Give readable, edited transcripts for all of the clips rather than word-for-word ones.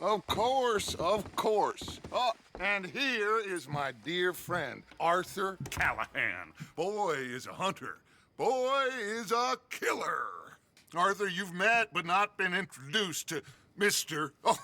Of course, of course. Oh, and here is my dear friend, Arthur Callahan. Boy is a hunter. Boy is a killer. Arthur, you've met but not been introduced to Mr. Oh,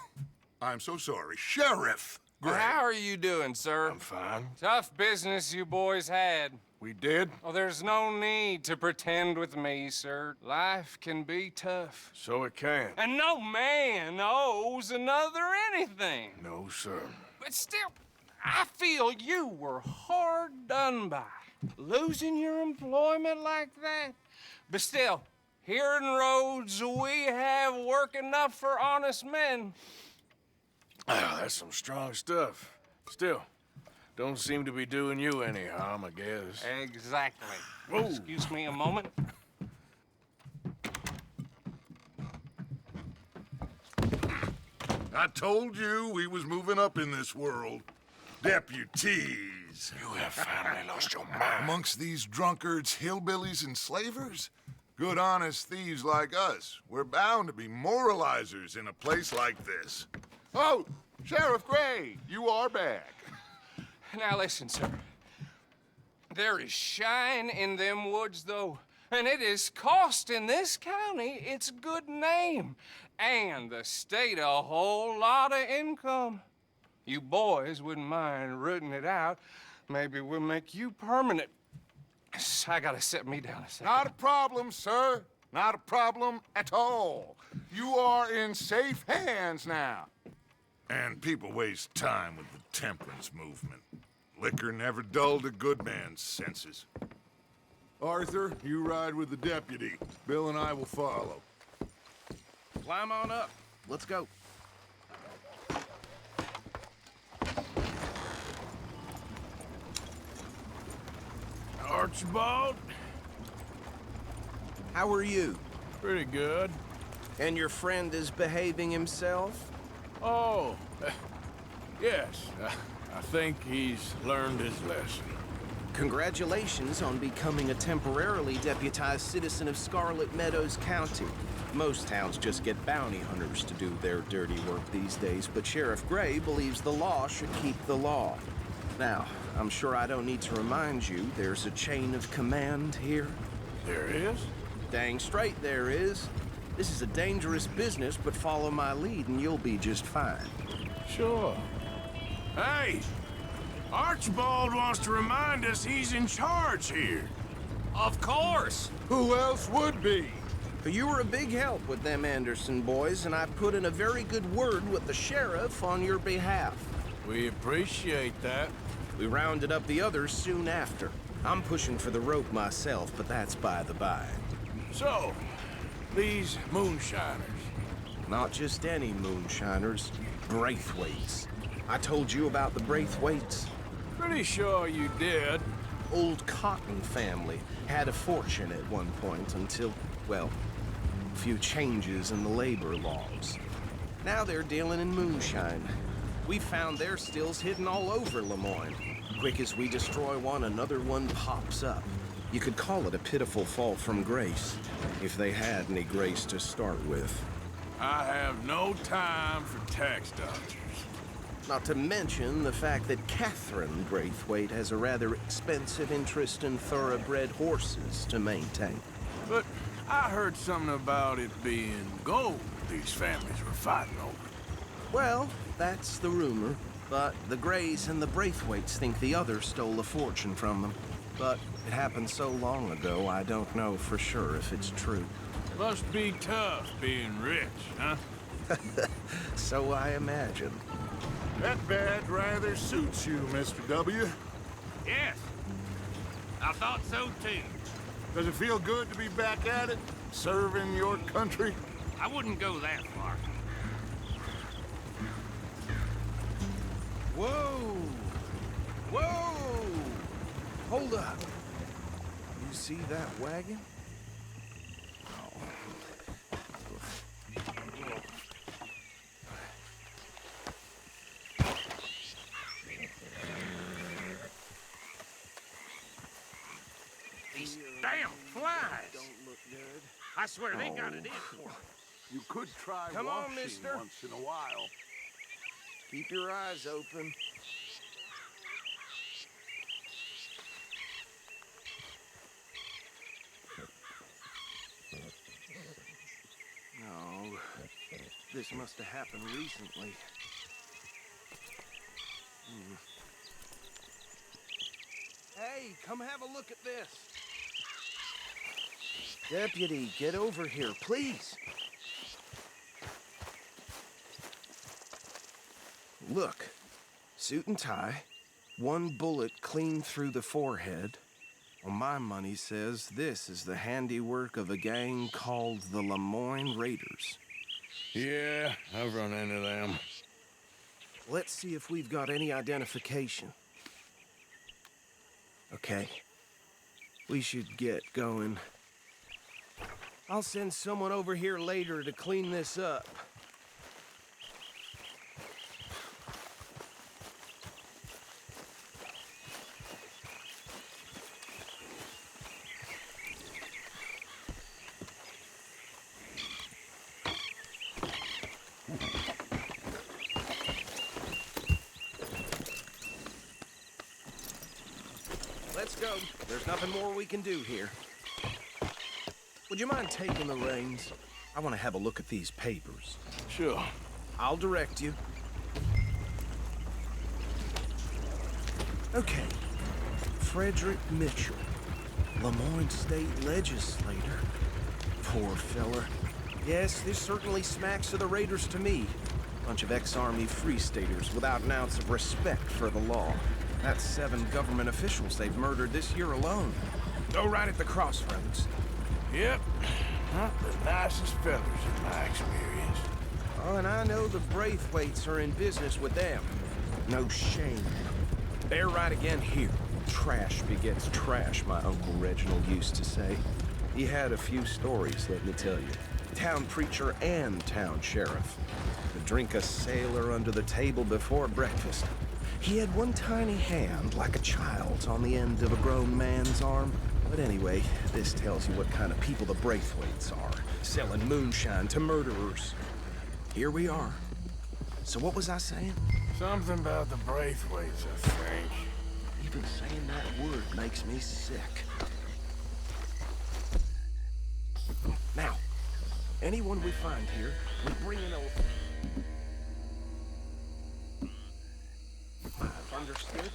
I'm so sorry, Sheriff Gray. How are you doing, sir? I'm fine. Tough business you boys had. We did? Oh, there's no need to pretend with me, sir. Life can be tough. So it can. And no man owes another anything. No, sir. But still, I feel you were hard done by. Losing your employment like that. But still, here in Rhodes, we have work enough for honest men. Ah, that's some strong stuff. Still, don't seem to be doing you any harm, I guess. Exactly. Whoa. Excuse me a moment. I told you we was moving up in this world. Deputies. You have finally lost your mind. Amongst these drunkards, hillbillies, and slavers? Good honest thieves like us. We're bound to be moralizers in a place like this. Oh, Sheriff Gray, you are back. Now listen, sir. There is shine in them woods, though, and it is costing this county its good name and the state a whole lot of income. You boys wouldn't mind rooting it out. Maybe we'll make you permanent. I gotta set me down a second. Not a problem, sir. Not a problem at all. You are in safe hands now. And people waste time with the temperance movement. Liquor never dulled a good man's senses. Arthur, you ride with the deputy. Bill and I will follow. Climb on up. Let's go. Archibald? How are you? Pretty good. And your friend is behaving himself? Oh, yes. I think he's learned his lesson. Congratulations on becoming a temporarily deputized citizen of Scarlet Meadows County. Most towns just get bounty hunters to do their dirty work these days, but Sheriff Gray believes the law should keep the law. Now, I'm sure I don't need to remind you there's a chain of command here. There is? Dang straight there is. This is a dangerous business, but follow my lead and you'll be just fine. Sure. Hey! Archibald wants to remind us he's in charge here. Of course. Who else would be? You were a big help with them Anderson boys, and I put in a very good word with the sheriff on your behalf. We appreciate that. We rounded up the others soon after. I'm pushing for the rope myself, but that's by the by. So, these moonshiners. Not just any moonshiners, Braithwaites. I told you about the Braithwaites. Pretty sure you did. Old Cotton family had a fortune at one point until, well, a few changes in the labor laws. Now they're dealing in moonshine. We found their stills hidden all over Lemoyne. Quick as we destroy one, another one pops up. You could call it a pitiful fall from grace, if they had any grace to start with. I have no time for tax dodgers. Not to mention the fact that Catherine Braithwaite has a rather expensive interest in thoroughbred horses to maintain. But I heard something about it being gold these families were fighting over. Well, that's the rumor. But the Grays and the Braithwaites think the other stole a fortune from them. But it happened so long ago, I don't know for sure if it's true. Must be tough being rich, huh? So I imagine. That badge rather suits you, Mr. W. Yes. I thought so, too. Does it feel good to be back at it, serving your country? I wouldn't go that far. Whoa! Whoa! Hold up. You see that wagon? These damn flies. Don't look good. I swear they got it in for me. You could try Come on, washing mister. once in a while. Keep your eyes open. No, this must have happened recently. Hey, come have a look at this. Deputy, get over here, please. Look, suit and tie, one bullet clean through the forehead. Well, my money says this is the handiwork of a gang called the Lemoyne Raiders. Yeah, I've run into them. Let's see if we've got any identification. Okay. We should get going. I'll send someone over here later to clean this up. Let's go. There's nothing more we can do here. Would you mind taking the reins? I want to have a look at these papers. Sure. I'll direct you. Okay. Frederick Mitchell, Lemoyne State Legislator. Poor feller. Yes, this certainly smacks of the Raiders to me. Bunch of ex-Army Free Staters without an ounce of respect for the law. That's 7 government officials they've murdered this year alone. Go right at the crossroads. Yep. Not the nicest fellas in my experience. Oh, and I know the Braithwaites are in business with them. No shame. They're right again here. Trash begets trash, my Uncle Reginald used to say. He had a few stories, let me tell you. Town preacher and town sheriff. To drink a sailor under the table before breakfast. He had one tiny hand, like a child's, on the end of a grown man's arm. But anyway, this tells you what kind of people the Braithwaites are, selling moonshine to murderers. Here we are. So what was I saying? Something about the Braithwaites, I think. Even saying that word makes me sick. Now, anyone we find here, we bring in a... I've understood.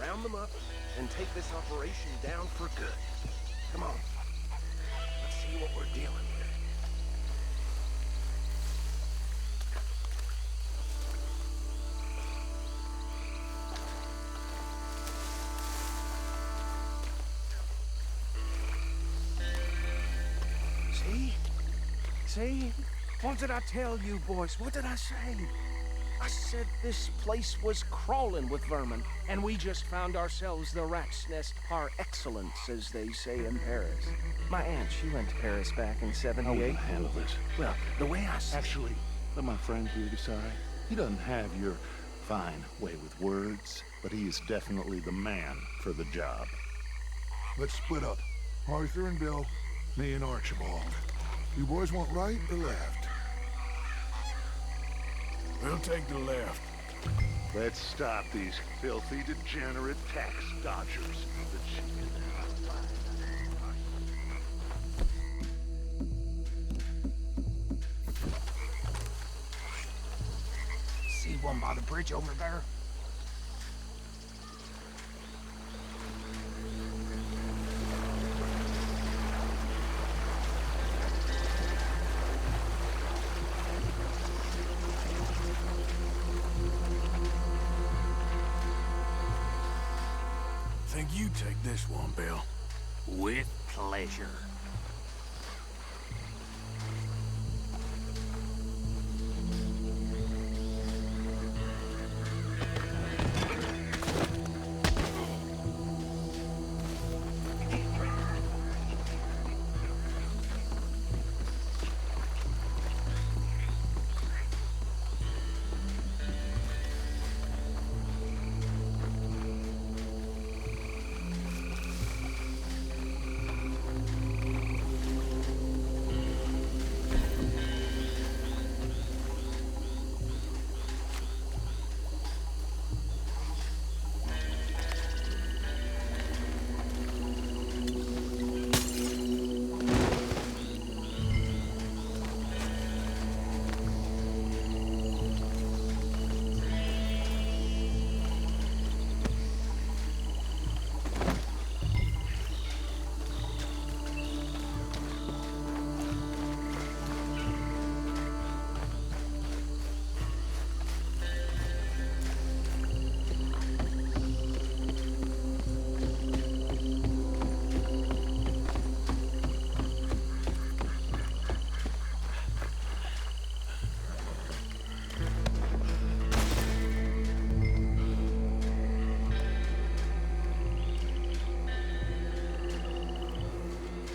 Round them up and take this operation down for good. Come on. Let's see what we're dealing with. See? See? What did I tell you, boys? What did I say? I said this place was crawling with vermin, and we just found ourselves the rat's nest par excellence, as they say in Paris. My aunt, she went to Paris back in '78. How will you handle this? Well, the way I see... Actually, let my friend here decide. He doesn't have your fine way with words, but he is definitely the man for the job. Let's split up. Arthur and Bill, me and Archibald. You boys want right or left? We'll take the left. Let's stop these filthy, degenerate tax dodgers. The chicken. See one by the bridge over there? Think you take this one, Bill. With pleasure.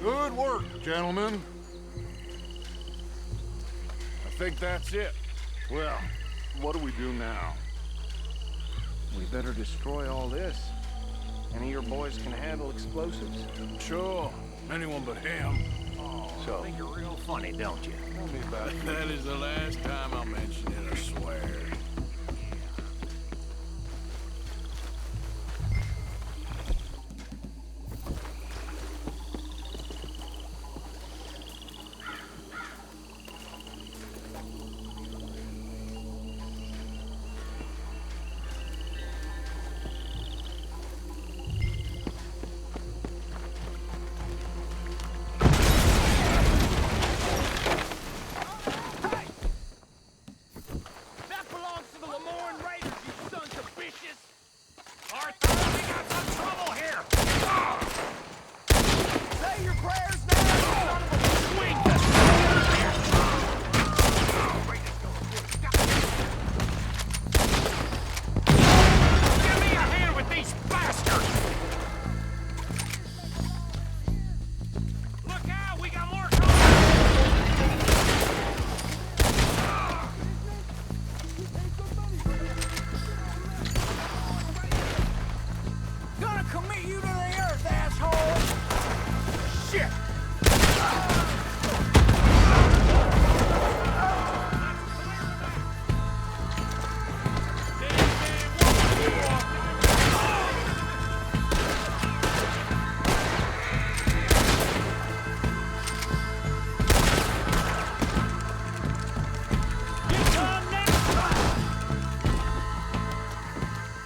Good work, gentlemen. I think that's it. Well, what do we do now? We better destroy all this. Any of your boys can handle explosives? Sure. Anyone but him. So, I think you're real funny, don't you? tell me about you. That is the last time I'll mention it, I swear. That belongs to the Lemoyne Raiders, you sons of bitches! Arthur, we got some trouble here! Say your prayers now, you son of a swing the Give me a hand with these bastards! Look out, we got more coming! Gonna commit you to the earth, asshole! Shit!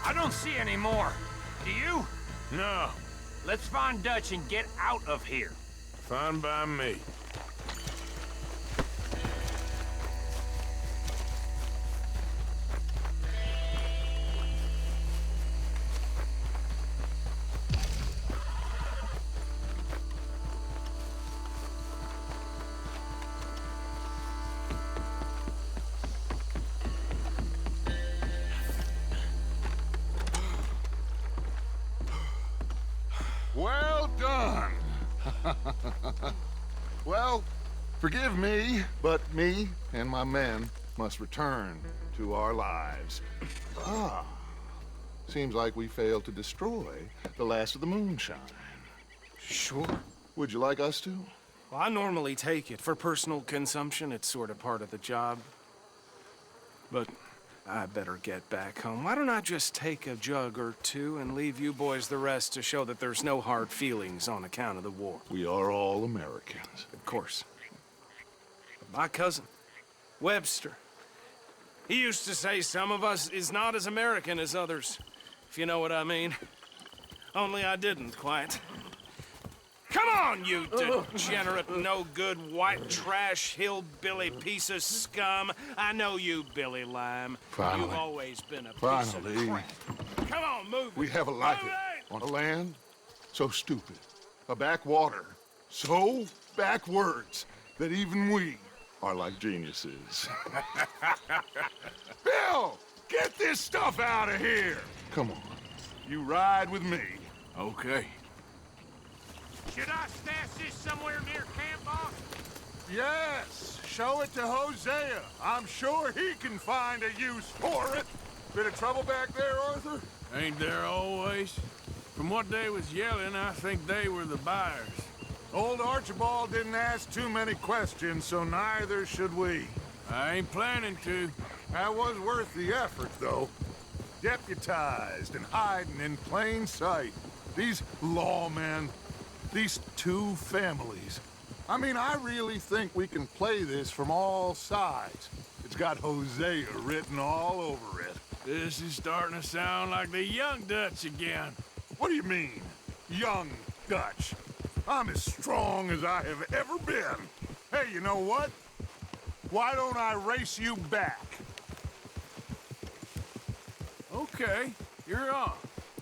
I don't see any more. Do you? No, Let's find Dutch and get out of here. fine by me. Well done. Well, forgive me, but me and my men must return to our lives. Ah, seems like we failed to destroy the last of the moonshine. Sure. Would you like us to? Well, I normally take it. For personal consumption, it's sort of part of the job. But I better get back home. Why don't I just take a jug or two and leave you boys the rest to show that there's no hard feelings on account of the war? We are all Americans. Of course. My cousin, Webster, he used to say some of us is not as American as others, if you know what I mean. Only I didn't quite. Come on, you degenerate, no-good, white trash, hillbilly piece of scum. I know you, Billy Lime. Finally. You've always been a piece Finally. of crap. Come on, move it. We have a like Move it on a land so stupid, a backwater so backwards that even we are like geniuses. Bill, get this stuff out of here. Come on, you ride with me. Okay. Should I stash this somewhere near camp, boss? Yes, show it to Hosea. I'm sure he can find a use for it. Bit of trouble back there, Arthur? Ain't there always? From what they was yelling, I think they were the buyers. Old Archibald didn't ask too many questions, so neither should we. I ain't planning to. That was worth the effort, though. Deputized and hiding in plain sight. These lawmen, these two families. I mean, I really think we can play this from all sides. It's got Hosea written all over it. This is starting to sound like the young Dutch again. What do you mean, young Dutch? I'm as strong as I have ever been. Hey, you know what? Why don't I race you back? Okay, you're on.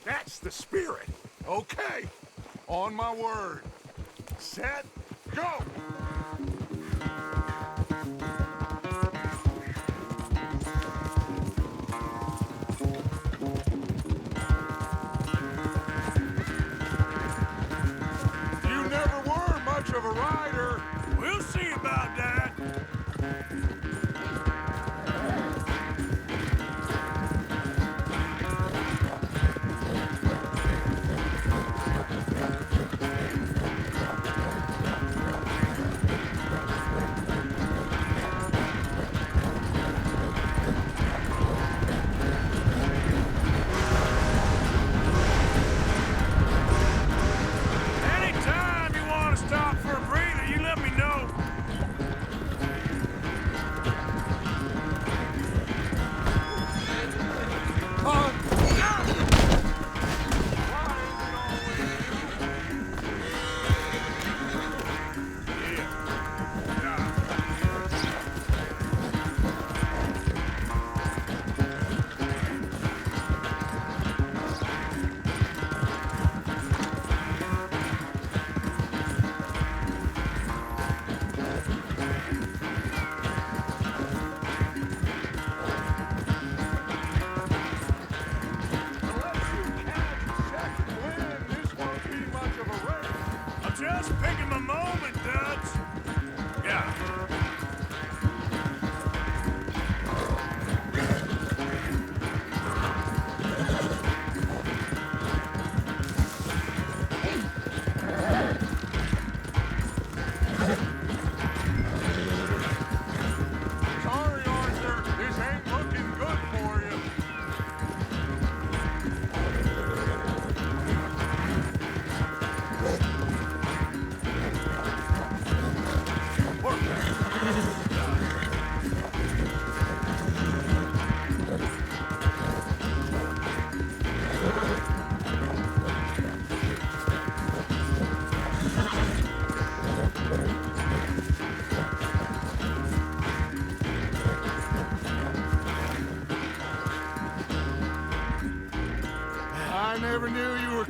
That's the spirit. Okay, on my word. Set, go! You never were much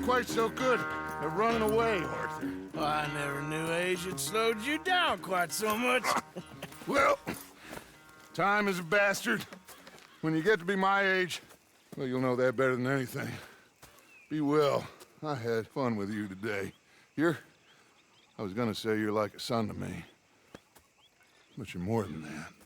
quite so good at running away, Arthur. Well, I never knew age had slowed you down quite so much. Well, time is a bastard. When you get to be my age, well, you'll know that better than anything. Be well. I had fun with you today. I was gonna say you're like a son to me, but you're more than that.